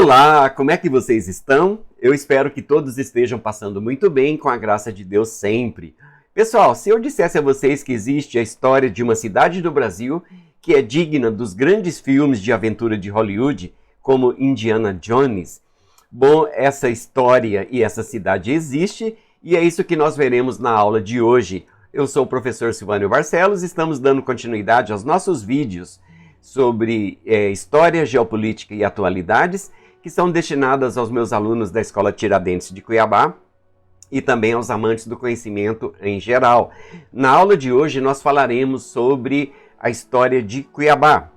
Olá, como é que vocês estão? Eu espero que todos estejam passando muito bem, com a graça de Deus sempre. Pessoal, se eu dissesse a vocês que existe a história de uma cidade do Brasil que é digna dos grandes filmes de aventura de Hollywood, como Indiana Jones, bom, essa história e essa cidade existe e é isso que nós veremos na aula de hoje. Eu sou o professor Silvânio Barcelos e estamos dando continuidade aos nossos vídeos sobre história, geopolítica e atualidades, que são destinadas aos meus alunos da Escola Tiradentes de Cuiabá e também aos amantes do conhecimento em geral. Na aula de hoje nós falaremos sobre a história de Cuiabá,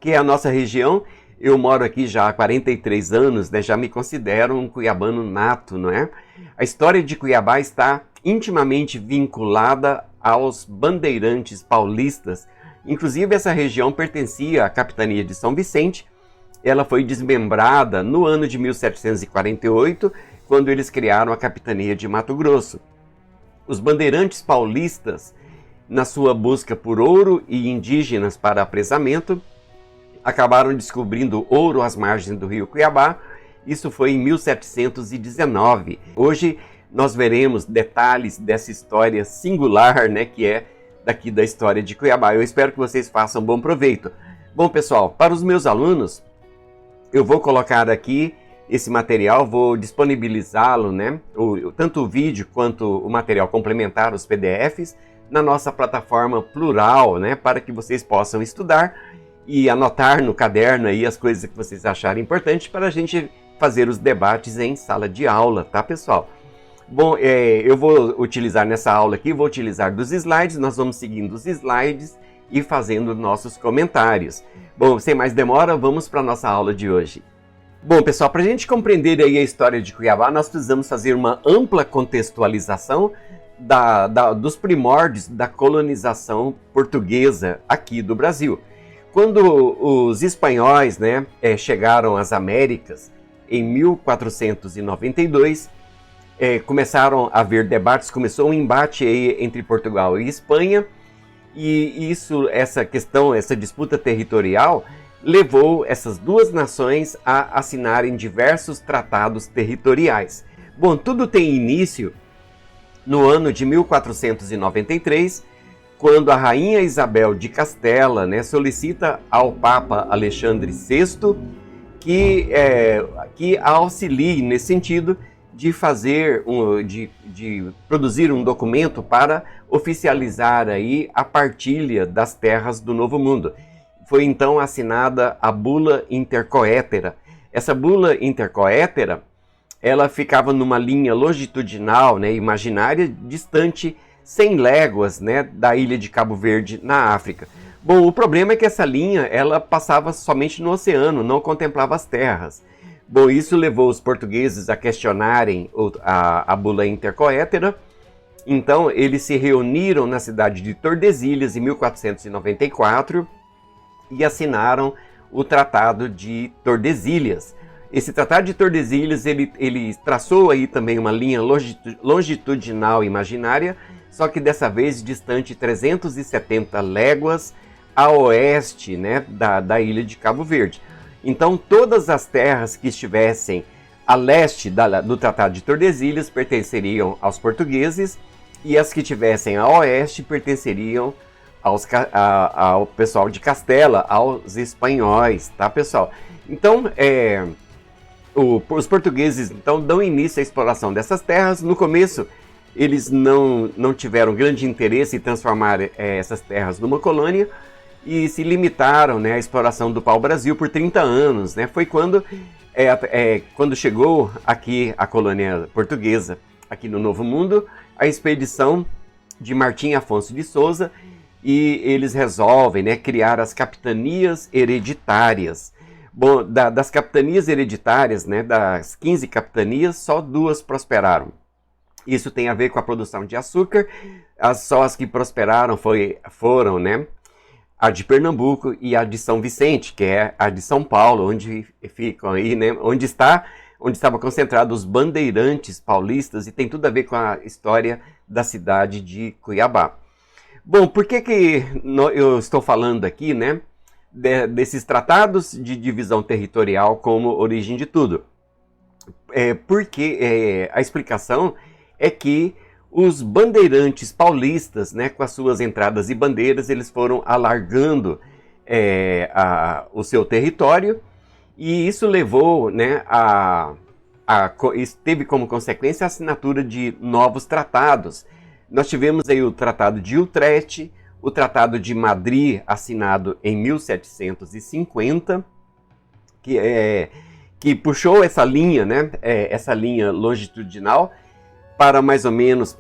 que é a nossa região. Eu moro aqui já há 43 anos, né? Já me considero um cuiabano nato, não é? A história de Cuiabá está intimamente vinculada aos bandeirantes paulistas. Inclusive, essa região pertencia à capitania de São Vicente. Ela foi desmembrada no ano de 1748, quando eles criaram a capitania de Mato Grosso. Os bandeirantes paulistas, na sua busca por ouro e indígenas para apresamento, acabaram descobrindo ouro às margens do rio Cuiabá. Isso foi em 1719. Hoje nós veremos detalhes dessa história singular, né, que é daqui da história de Cuiabá. Eu espero que vocês façam bom proveito. Bom, pessoal, para os meus alunos, eu vou colocar aqui esse material, vou disponibilizá-lo, né, tanto o vídeo quanto o material complementar, os PDFs, na nossa plataforma Plural, né, para que vocês possam estudar e anotar no caderno aí as coisas que vocês acharem importantes para a gente fazer os debates em sala de aula, tá, pessoal? Bom, eu vou utilizar nessa aula aqui, vou utilizar dos slides, nós vamos seguindo os slides e fazendo nossos comentários. Bom, sem mais demora, vamos para a nossa aula de hoje. Bom, pessoal, para a gente compreender aí a história de Cuiabá, nós precisamos fazer uma ampla contextualização dos primórdios da colonização portuguesa aqui do Brasil. Quando os espanhóis, né, chegaram às Américas em 1492, começaram a haver debates, começou um embate aí entre Portugal e Espanha, e essa questão, essa disputa territorial, levou essas duas nações a assinarem diversos tratados territoriais. Bom, tudo tem início no ano de 1493, quando a rainha Isabel de Castela, né, solicita ao Papa Alexandre VI que a auxilie nesse sentido de produzir um documento para oficializar aí a partilha das terras do Novo Mundo. Foi então assinada a Bula Intercoétera. Essa Bula Intercoétera, ela ficava numa linha longitudinal, né, imaginária, distante 100 léguas, né, da ilha de Cabo Verde, na África. Bom, o problema é que essa linha ela passava somente no oceano, não contemplava as terras. Bom, isso levou os portugueses a questionarem a Bula Intercoétera. Então, eles se reuniram na cidade de Tordesilhas em 1494 e assinaram o Tratado de Tordesilhas. Esse Tratado de Tordesilhas, ele traçou aí também uma linha longitudinal imaginária, só que dessa vez distante 370 léguas a oeste, né, da ilha de Cabo Verde. Então, todas as terras que estivessem a leste do Tratado de Tordesilhas pertenceriam aos portugueses e as que estivessem a oeste pertenceriam ao pessoal de Castela, aos espanhóis, tá, pessoal? Então, os portugueses então dão início à exploração dessas terras. No começo, eles não tiveram grande interesse em transformar essas terras numa colônia, e se limitaram, né, à exploração do pau-brasil por 30 anos. Né? Foi quando chegou aqui a colônia portuguesa, aqui no Novo Mundo, a expedição de Martim Afonso de Souza, e eles resolvem, né, criar as capitanias hereditárias. Bom, das capitanias hereditárias, né, das 15 capitanias, só 2 prosperaram. Isso tem a ver com a produção de açúcar. Só as que prosperaram foram, né, a de Pernambuco e a de São Vicente, que é a de São Paulo, onde ficam aí, né, onde estavam concentrados os bandeirantes paulistas, e tem tudo a ver com a história da cidade de Cuiabá. Bom, por que eu estou falando aqui, né, desses tratados de divisão territorial como origem de tudo. Porque a explicação é que os bandeirantes paulistas, né, com as suas entradas e bandeiras, eles foram alargando o seu território, e isso levou, né, isso teve como consequência a assinatura de novos tratados. Nós tivemos aí o Tratado de Utrecht, o Tratado de Madrid, assinado em 1750, que puxou essa linha, né, essa linha longitudinal para mais ou menos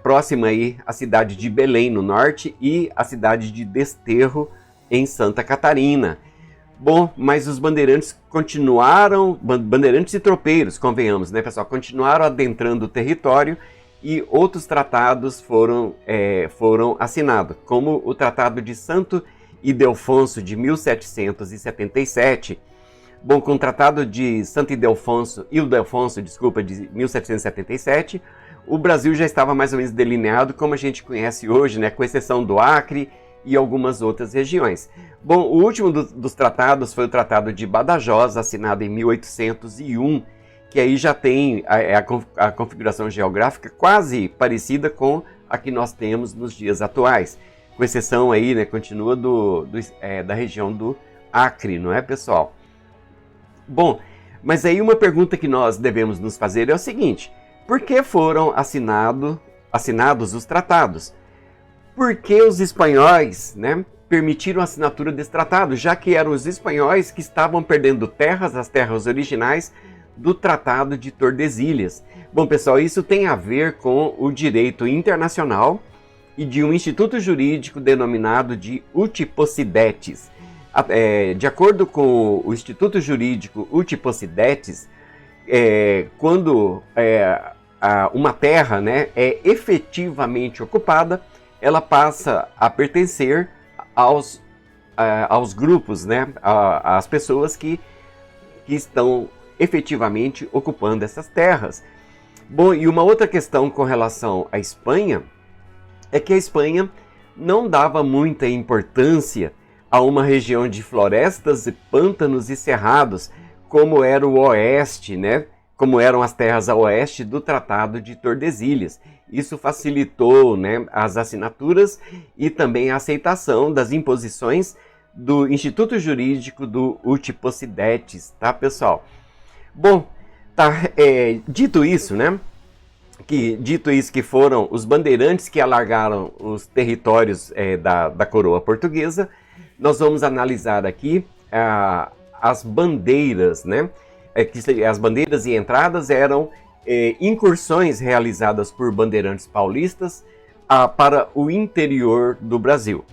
próxima aí a cidade de Belém, no norte, e a cidade de Desterro, em Santa Catarina. Bom, mas os bandeirantes continuaram, bandeirantes e tropeiros, convenhamos, né, pessoal, continuaram adentrando o território, e outros tratados foram assinados, como o Tratado de Santo Ildefonso, de 1777. Bom, com o Tratado de Santo Ildefonso, de 1777, o Brasil já estava mais ou menos delineado como a gente conhece hoje, né, com exceção do Acre e algumas outras regiões. Bom, o último dos tratados foi o Tratado de Badajoz, assinado em 1801, que aí já tem a configuração geográfica quase parecida com a que nós temos nos dias atuais, com exceção aí, né, continua da região do Acre, não é, pessoal? Bom, mas aí uma pergunta que nós devemos nos fazer é o seguinte: por que foram assinados os tratados? Por que os espanhóis, né, permitiram a assinatura desse tratado, já que eram os espanhóis que estavam perdendo as terras originais do Tratado de Tordesilhas? Bom, pessoal, isso tem a ver com o direito internacional e de um instituto jurídico denominado de Uti Possidetis. De acordo com o Instituto Jurídico Uti Possidetis, quando uma terra, né, é efetivamente ocupada, ela passa a pertencer aos grupos, né, às pessoas que estão efetivamente ocupando essas terras. Bom, e uma outra questão com relação à Espanha é que a Espanha não dava muita importância a uma região de florestas, pântanos e cerrados, como era o oeste, né? Como eram as terras a oeste do Tratado de Tordesilhas. Isso facilitou, né, as assinaturas e também a aceitação das imposições do Instituto Jurídico do Uti Possidetis, tá, pessoal? Bom, tá, dito isso, né, que foram os bandeirantes que alargaram os territórios da coroa portuguesa, nós vamos analisar aqui as bandeiras, né, as bandeiras e entradas eram incursões realizadas por bandeirantes paulistas para o interior do Brasil.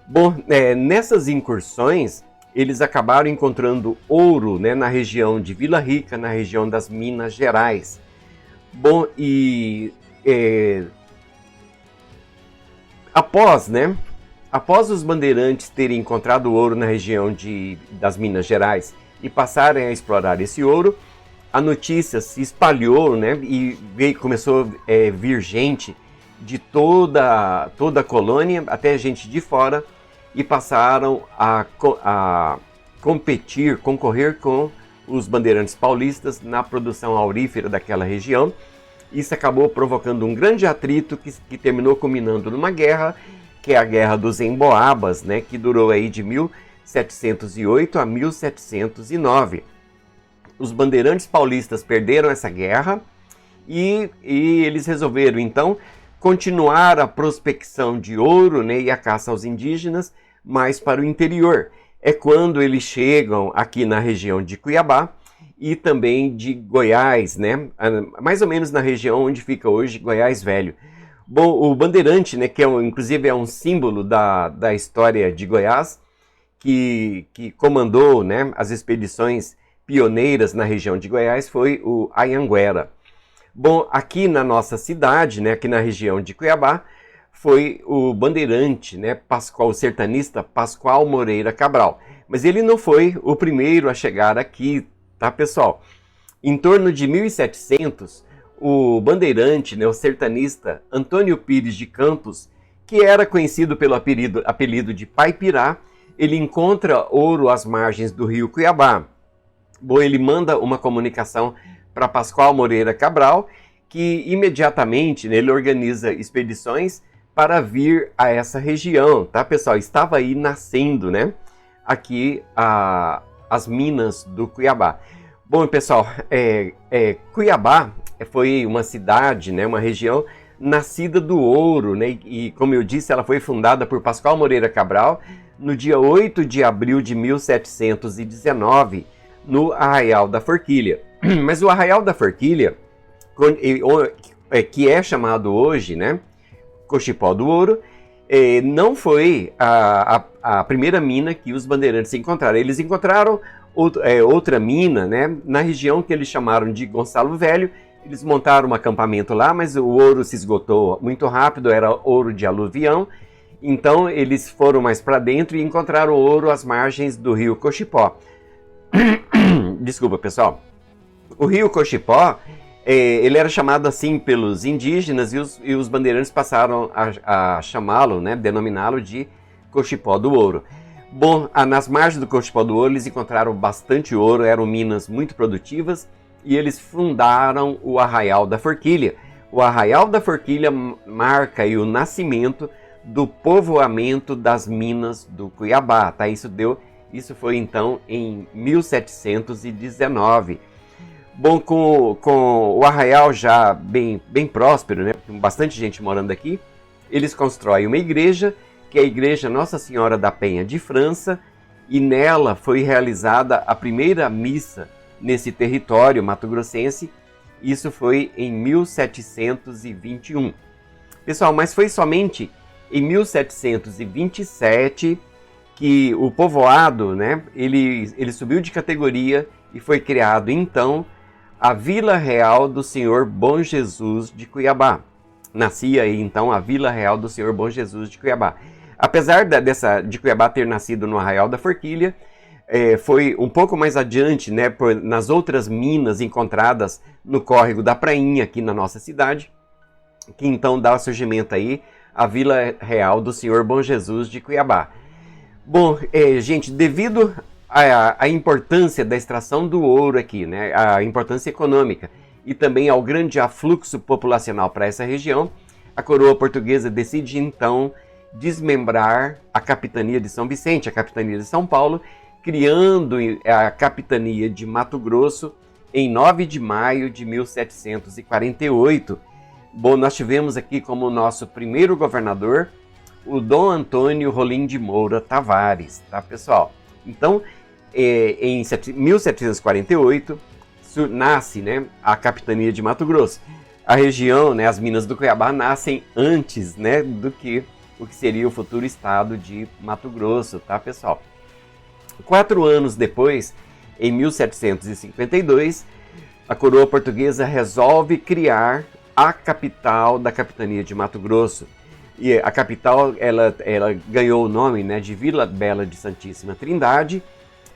Bom, nessas incursões, eles acabaram encontrando ouro, né, na região de Vila Rica, na região das Minas Gerais. Bom, e após os bandeirantes terem encontrado ouro na região das Minas Gerais e passarem a explorar esse ouro, a notícia se espalhou, né, e começou a vir gente de toda a colônia, até gente de fora, e passaram a concorrer com os bandeirantes paulistas na produção aurífera daquela região. Isso acabou provocando um grande atrito que terminou culminando numa guerra, que é a Guerra dos Emboabas, né, que durou aí de 1708 a 1709. Os bandeirantes paulistas perderam essa guerra e eles resolveram, então, continuar a prospecção de ouro, né, e a caça aos indígenas, mais para o interior. É quando eles chegam aqui na região de Cuiabá e também de Goiás, né, mais ou menos na região onde fica hoje Goiás Velho. Bom, o bandeirante, né, que inclusive é um símbolo da história de Goiás, que comandou, né, as expedições pioneiras na região de Goiás, foi o Anhanguera. Bom, aqui na nossa cidade, né, aqui na região de Cuiabá, foi o bandeirante, né, o sertanista Pascoal Moreira Cabral. Mas ele não foi o primeiro a chegar aqui, tá, pessoal? Em torno de 1700, o bandeirante, né, o sertanista Antônio Pires de Campos, que era conhecido pelo apelido de Pai Pirá, ele encontra ouro às margens do rio Cuiabá. Bom, ele manda uma comunicação para Pascoal Moreira Cabral, que imediatamente, né, ele organiza expedições para vir a essa região, tá, pessoal? Estava aí nascendo, né, aqui as minas do Cuiabá. Bom, pessoal, Cuiabá foi uma cidade, né, uma região nascida do ouro, né, e como eu disse, ela foi fundada por Pascoal Moreira Cabral no dia 8 de abril de 1719, no Arraial da Forquilha. Mas o Arraial da Forquilha, que é chamado hoje, né, Cochipó do Ouro, não foi a primeira mina que os bandeirantes encontraram. Eles encontraram outra mina, né, na região que eles chamaram de Gonçalo Velho. Eles montaram um acampamento lá, mas o ouro se esgotou muito rápido, era ouro de aluvião. Então eles foram mais para dentro e encontraram ouro às margens do rio Cochipó. Desculpa, pessoal. O rio Cochipó, ele era chamado assim pelos indígenas e os bandeirantes passaram a chamá-lo, né, denominá-lo de Cochipó do Ouro. Bom, nas margens do Cochipó do Ouro eles encontraram bastante ouro, eram minas muito produtivas e eles fundaram o Arraial da Forquilha. O Arraial da Forquilha marca aí o nascimento do povoamento das minas do Cuiabá, tá? Isso foi então em 1719. Bom, com o Arraial já bem próspero, né, com bastante gente morando aqui, eles constroem uma igreja, que é a Igreja Nossa Senhora da Penha de França, e nela foi realizada a primeira missa nesse território mato-grossense. Isso foi em 1721. Pessoal, mas foi somente em 1727 que o povoado, né, ele subiu de categoria e foi criado então a Vila Real do Senhor Bom Jesus de Cuiabá. Nascia aí então a Vila Real do Senhor Bom Jesus de Cuiabá. Apesar de Cuiabá ter nascido no Arraial da Forquilha, foi um pouco mais adiante, né, nas outras minas encontradas no córrego da Prainha, aqui na nossa cidade, que então dá surgimento aí a Vila Real do Senhor Bom Jesus de Cuiabá. Bom, gente, devido à importância da extração do ouro aqui, né, a importância econômica e também ao grande afluxo populacional para essa região, a coroa portuguesa decide então desmembrar a capitania de São Vicente, a capitania de São Paulo, criando a capitania de Mato Grosso em 9 de maio de 1748. Bom, nós tivemos aqui como nosso primeiro governador o Dom Antônio Rolim de Moura Tavares, tá, pessoal? Então, em 1748, nasce, né, a capitania de Mato Grosso. A região, né, as minas do Cuiabá nascem antes, né, do que o que seria o futuro estado de Mato Grosso, tá, pessoal? 4 anos depois, em 1752, a coroa portuguesa resolve criar a capital da capitania de Mato Grosso. E a capital, ela ganhou o nome, né, de Vila Bela de Santíssima Trindade,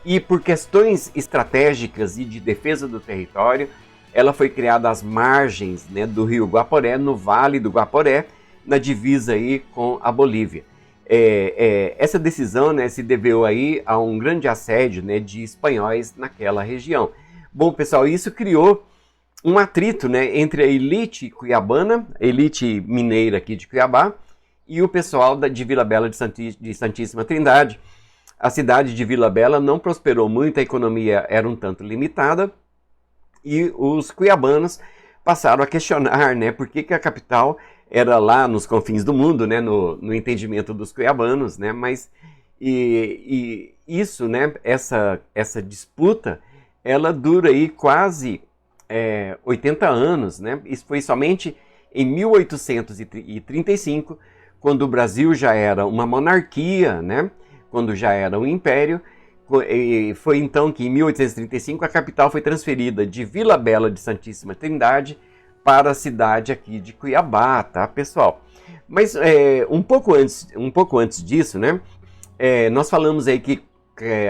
e por questões estratégicas e de defesa do território, ela foi criada às margens, né, do rio Guaporé, no Vale do Guaporé, na divisa aí com a Bolívia. Essa decisão, né, se deveu aí a um grande assédio, né, de espanhóis naquela região. Bom, pessoal, isso criou um atrito, né, entre a elite cuiabana, a elite mineira aqui de Cuiabá, e o pessoal de Vila Bela de Santíssima Trindade. A cidade de Vila Bela não prosperou muito, a economia era um tanto limitada, e os cuiabanos passaram a questionar, né, por que a capital era lá nos confins do mundo, né, no entendimento dos cuiabanos, né, mas isso, né, essa disputa, ela dura aí quase 80 anos, né, isso foi somente em 1835, quando o Brasil já era uma monarquia, né, quando já era um império, e foi então que em 1835 a capital foi transferida de Vila Bela de Santíssima Trindade para a cidade aqui de Cuiabá, tá, pessoal? Mas um pouco antes disso, né, nós falamos aí que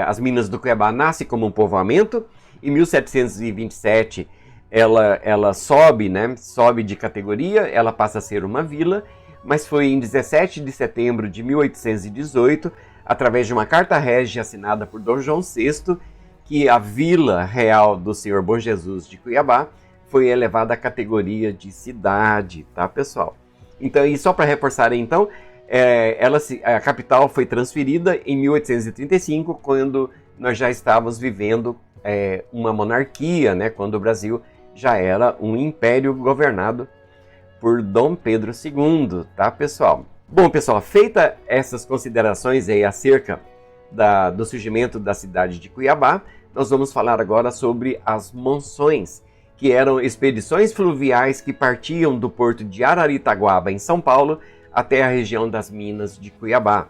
as minas do Cuiabá nascem como um povoamento. Em 1727 ela sobe, né, sobe de categoria, ela passa a ser uma vila, mas foi em 17 de setembro de 1818 através de uma carta régia assinada por Dom João VI, que a Vila Real do Senhor Bom Jesus de Cuiabá foi elevada à categoria de cidade, tá, pessoal? Então, e só para reforçar, então, a capital foi transferida em 1835, quando nós já estávamos vivendo uma monarquia, né, quando o Brasil já era um império governado por Dom Pedro II, tá, pessoal? Bom, pessoal, feita essas considerações aí acerca do surgimento da cidade de Cuiabá, nós vamos falar agora sobre as monções, que eram expedições fluviais que partiam do porto de Araritaguaba, em São Paulo, até a região das Minas de Cuiabá.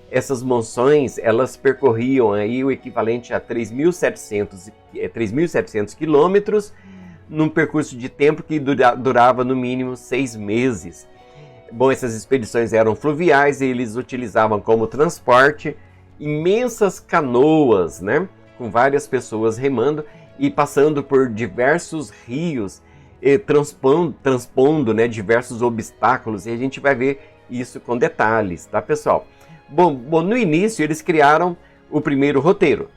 Essas monções, elas percorriam aí o equivalente a 3.700 quilômetros, num percurso de tempo que durava no mínimo 6 meses. Bom, essas expedições eram fluviais e eles utilizavam como transporte imensas canoas, né, com várias pessoas remando e passando por diversos rios, transpondo, né, diversos obstáculos, e a gente vai ver isso com detalhes, tá, pessoal? Bom, no início eles criaram o primeiro roteiro.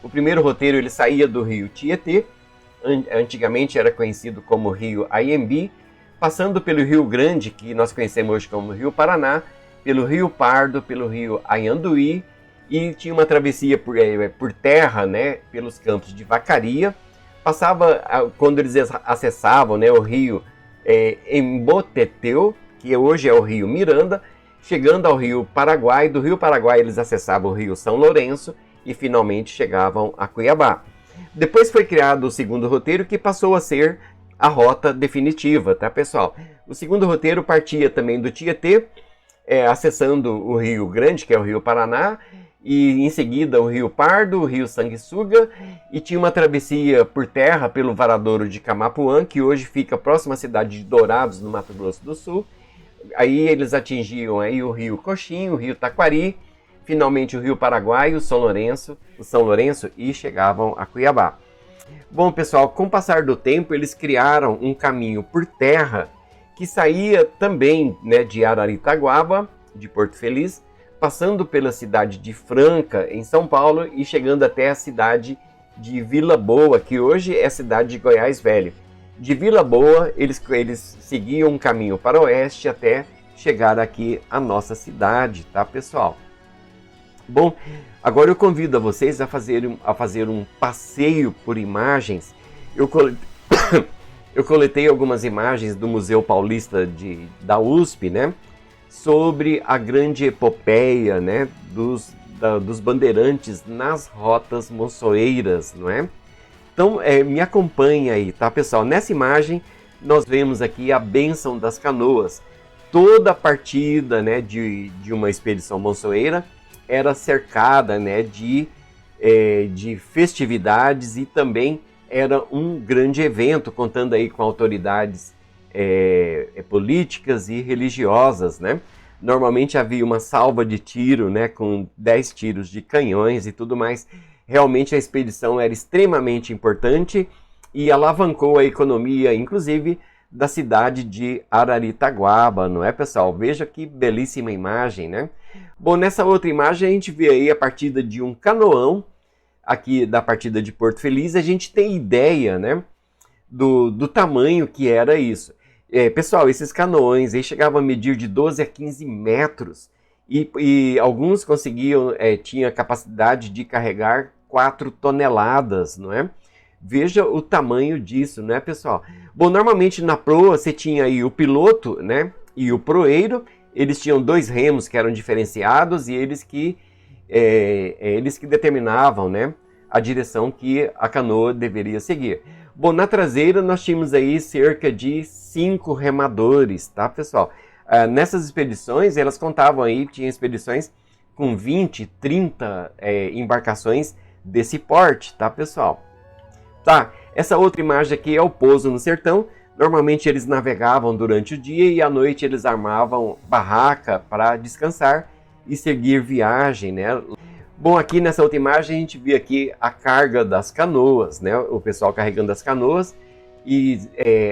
O primeiro roteiro ele saía do rio Tietê, antigamente era conhecido como rio Aiembi, passando pelo Rio Grande, que nós conhecemos hoje como Rio Paraná, pelo Rio Pardo, pelo Rio Anhanduí, e tinha uma travessia por terra, né, pelos campos de Vacaria. Passava, quando eles acessavam, né, o rio Emboteteu, que hoje é o rio Miranda, chegando ao rio Paraguai. Do rio Paraguai eles acessavam o rio São Lourenço e finalmente chegavam a Cuiabá. Depois foi criado o segundo roteiro, que passou a ser a rota definitiva, tá, pessoal? O segundo roteiro partia também do Tietê, acessando o Rio Grande, que é o Rio Paraná, e em seguida o Rio Pardo, o Rio Sanguessuga, e tinha uma travessia por terra pelo Varadouro de Camapuã, que hoje fica próximo à cidade de Dourados, no Mato Grosso do Sul. Aí eles atingiam aí o Rio Coxim, o Rio Taquari, finalmente o Rio Paraguai, o São Lourenço e chegavam a Cuiabá. Bom, pessoal, com o passar do tempo, eles criaram um caminho por terra que saía também, né, de Araritaguaba, de Porto Feliz, passando pela cidade de Franca, em São Paulo, e chegando até a cidade de Vila Boa, que hoje é a cidade de Goiás Velho. De Vila Boa, eles seguiam um caminho para o oeste até chegar aqui à nossa cidade, tá, pessoal? Bom, agora eu convido a vocês a fazer um passeio por imagens. Eu coletei algumas imagens do Museu Paulista da USP, né, sobre a grande epopeia, né, dos bandeirantes nas rotas monçoeiras, não é? Então, me acompanha aí, tá, pessoal? Nessa imagem, nós vemos aqui a bênção das canoas. Toda a partida, né, de uma expedição monçoeira era cercada, né, de festividades, e também era um grande evento, contando aí com autoridades políticas e religiosas, né? Normalmente havia uma salva de tiro, né, com 10 tiros de canhões e tudo mais. Realmente a expedição era extremamente importante e alavancou a economia, inclusive, da cidade de Araritaguaba, não é, pessoal? Veja que belíssima imagem, né? Bom, nessa outra imagem a gente vê aí a partida de um canoão, aqui da partida de Porto Feliz. A gente tem ideia, né, do tamanho que era isso. Pessoal, esses canoões aí chegavam a medir de 12 a 15 metros e alguns tinha capacidade de carregar 4 toneladas, não é? Veja o tamanho disso, né, pessoal? Bom, normalmente na proa você tinha aí o piloto, né, e o proeiro. Eles tinham 2 remos que eram diferenciados e eles que determinavam, né, a direção que a canoa deveria seguir. Bom, na traseira nós tínhamos aí cerca de 5 remadores, tá, pessoal? Nessas expedições, elas contavam aí, tinha expedições com 20, 30 embarcações desse porte, tá, pessoal? Tá, essa outra imagem aqui é o pouso no sertão. Normalmente eles navegavam durante o dia e à noite eles armavam barraca para descansar e seguir viagem, né? Bom, aqui nessa outra imagem a gente vê aqui a carga das canoas, né? O pessoal carregando as canoas, e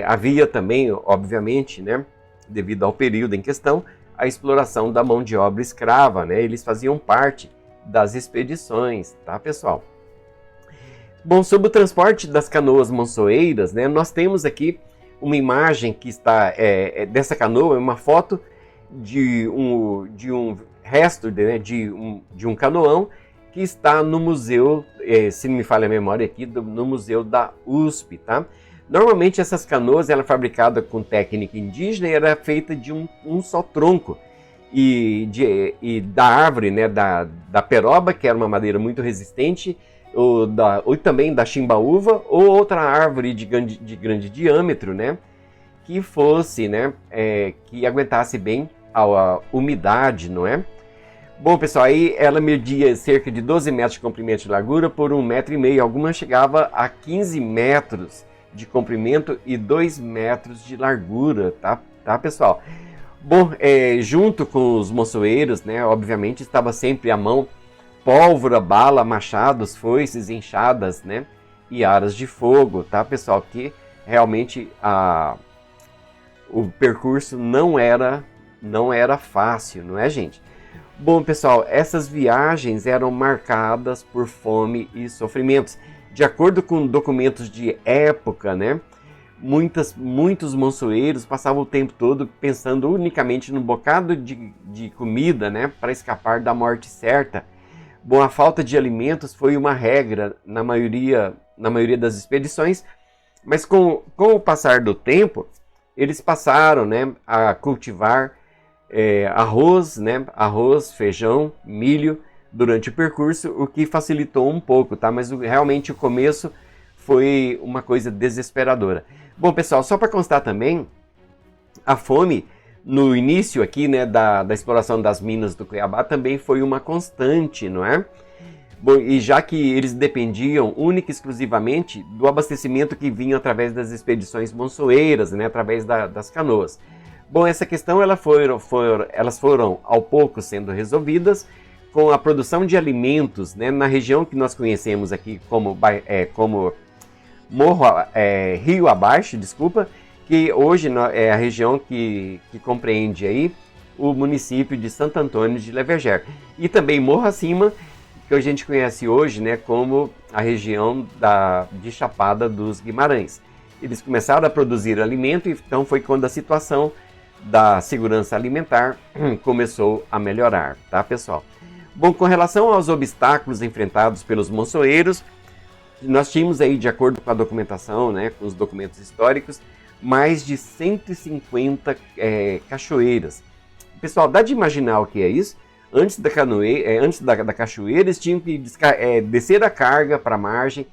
havia também, obviamente, né, devido ao período em questão, a exploração da mão de obra escrava, né? Eles faziam parte das expedições, tá, pessoal? Bom, sobre o transporte das canoas monçoeiras, né, nós temos aqui uma imagem que está dessa canoa, uma foto de um resto de um canoão que está no museu, se não me falha a memória aqui, no museu da USP, tá? Normalmente essas canoas eram fabricadas com técnica indígena e era feita de um só tronco e da árvore, né, da peroba, que era uma madeira muito resistente, ou também da chimbaúva, ou outra árvore de grande diâmetro, né, que fosse, né, que aguentasse bem a umidade, não é? Bom, pessoal, aí ela media cerca de 12 metros de comprimento e largura por 1,5 metro. Algumas chegava a 15 metros de comprimento e 2 metros de largura, tá, pessoal? Bom, junto com os monçoeiros, né, obviamente estava sempre à mão pólvora, bala, machados, foices, enxadas, né, e aras de fogo, tá, pessoal? Que realmente o percurso não era fácil, não é, gente? Bom, pessoal, essas viagens eram marcadas por fome e sofrimentos. De acordo com documentos de época, né, muitos monçoeiros passavam o tempo todo pensando unicamente no bocado de comida, né, para escapar da morte certa. Bom, a falta de alimentos foi uma regra na maioria das expedições, mas com o passar do tempo, eles passaram, né, a cultivar arroz, né, feijão, milho durante o percurso, o que facilitou um pouco, tá? Mas realmente o começo foi uma coisa desesperadora. Bom, pessoal, só para constar também, a fome no início aqui, né, da exploração das minas do Cuiabá também foi uma constante, não é? Bom, e já que eles dependiam única e exclusivamente do abastecimento que vinha através das expedições monçoeiras, né, através das canoas. Bom, essa questão elas foram ao pouco sendo resolvidas com a produção de alimentos, né, na região que nós conhecemos aqui como Rio Abaixo, que hoje é a região que compreende aí o município de Santo Antônio de Leverger. E também Morro Acima, que a gente conhece hoje, né, como a região de Chapada dos Guimarães. Eles começaram a produzir alimento, então foi quando a situação da segurança alimentar começou a melhorar, tá, pessoal? Bom, com relação aos obstáculos enfrentados pelos monçoeiros, nós tínhamos aí, de acordo com a documentação, né, com os documentos históricos, mais de 150 cachoeiras. Pessoal, dá de imaginar o que é isso? Antes da cachoeira, eles tinham que descer a carga para a margem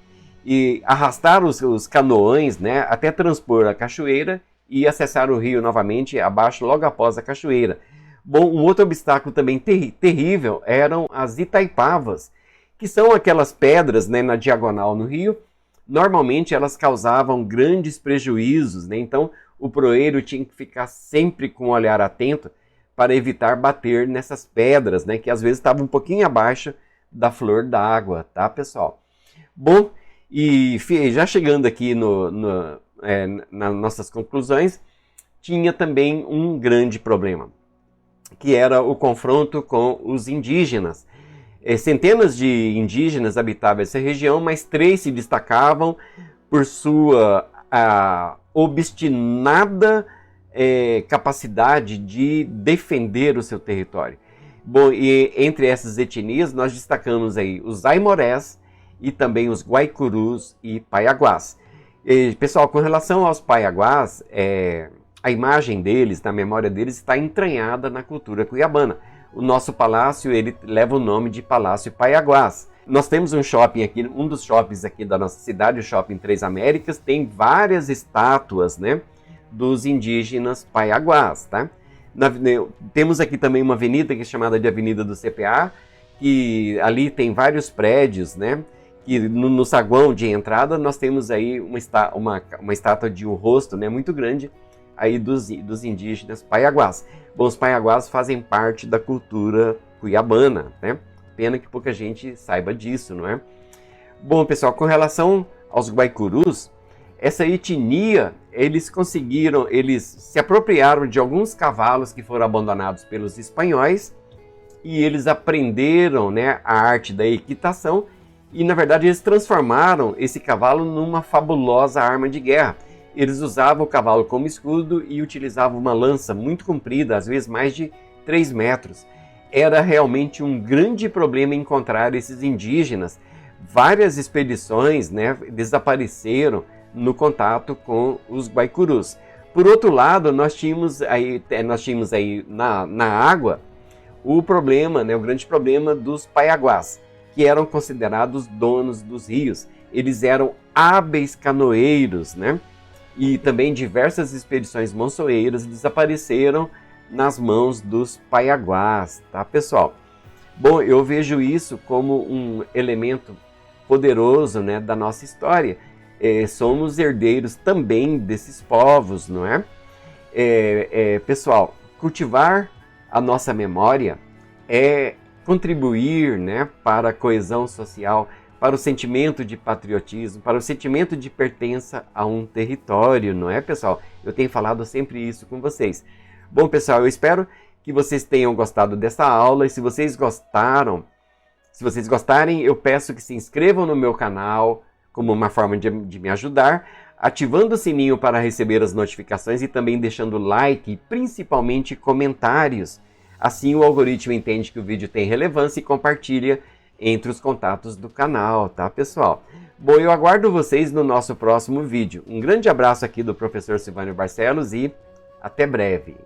e arrastar os canoões, né, até transpor a cachoeira e acessar o rio novamente abaixo logo após a cachoeira. Bom, um outro obstáculo também terrível eram as Itaipavas, que são aquelas pedras, né, na diagonal no rio. Normalmente elas causavam grandes prejuízos, né? Então o proeiro tinha que ficar sempre com o olhar atento para evitar bater nessas pedras, né, que às vezes estavam um pouquinho abaixo da flor d'água, tá, pessoal? Bom, e já chegando aqui nas nossas conclusões, tinha também um grande problema, que era o confronto com os indígenas. Centenas de indígenas habitavam essa região, mas 3 se destacavam por sua obstinada capacidade de defender o seu território. Bom, e entre essas etnias nós destacamos aí os Aimorés e também os Guaicurus e Paiaguás. Pessoal, com relação aos Paiaguás, a imagem deles, na memória deles, está entranhada na cultura cuiabana. O nosso palácio, ele leva o nome de Palácio Paiaguás. Nós temos um shopping aqui, um dos shoppings aqui da nossa cidade, o Shopping Três Américas, tem várias estátuas, né, dos indígenas Paiaguás, tá? Temos aqui também uma avenida que é chamada de Avenida do CPA, que ali tem vários prédios, né? Que no saguão de entrada nós temos aí uma estátua de um rosto, né, muito grande aí dos indígenas Paiaguás. Bom, os Paiaguás fazem parte da cultura cuiabana, né? Pena que pouca gente saiba disso, não é? Bom, pessoal, com relação aos Guaicurus, essa etnia, eles se apropriaram de alguns cavalos que foram abandonados pelos espanhóis e eles aprenderam, né, a arte da equitação e, na verdade, eles transformaram esse cavalo numa fabulosa arma de guerra. Eles usavam o cavalo como escudo e utilizavam uma lança muito comprida, às vezes mais de 3 metros. Era realmente um grande problema encontrar esses indígenas. Várias expedições, né, desapareceram no contato com os guaicurus. Por outro lado, nós tínhamos aí na água o problema, né, o grande problema dos paiaguás, que eram considerados donos dos rios. Eles eram hábeis canoeiros, né? E também diversas expedições monçoeiras desapareceram nas mãos dos paiaguás, tá, pessoal? Bom, eu vejo isso como um elemento poderoso, né, da nossa história. Somos herdeiros também desses povos, não é? Pessoal, cultivar a nossa memória é contribuir, né, para a coesão social, para o sentimento de patriotismo, para o sentimento de pertença a um território, não é, pessoal? Eu tenho falado sempre isso com vocês. Bom, pessoal, eu espero que vocês tenham gostado dessa aula e se vocês gostarem, eu peço que se inscrevam no meu canal como uma forma de me ajudar, ativando o sininho para receber as notificações e também deixando like e principalmente comentários. Assim o algoritmo entende que o vídeo tem relevância e compartilha entre os contatos do canal, tá, pessoal? Bom, eu aguardo vocês no nosso próximo vídeo. Um grande abraço aqui do professor Silvânio Barcelos e até breve.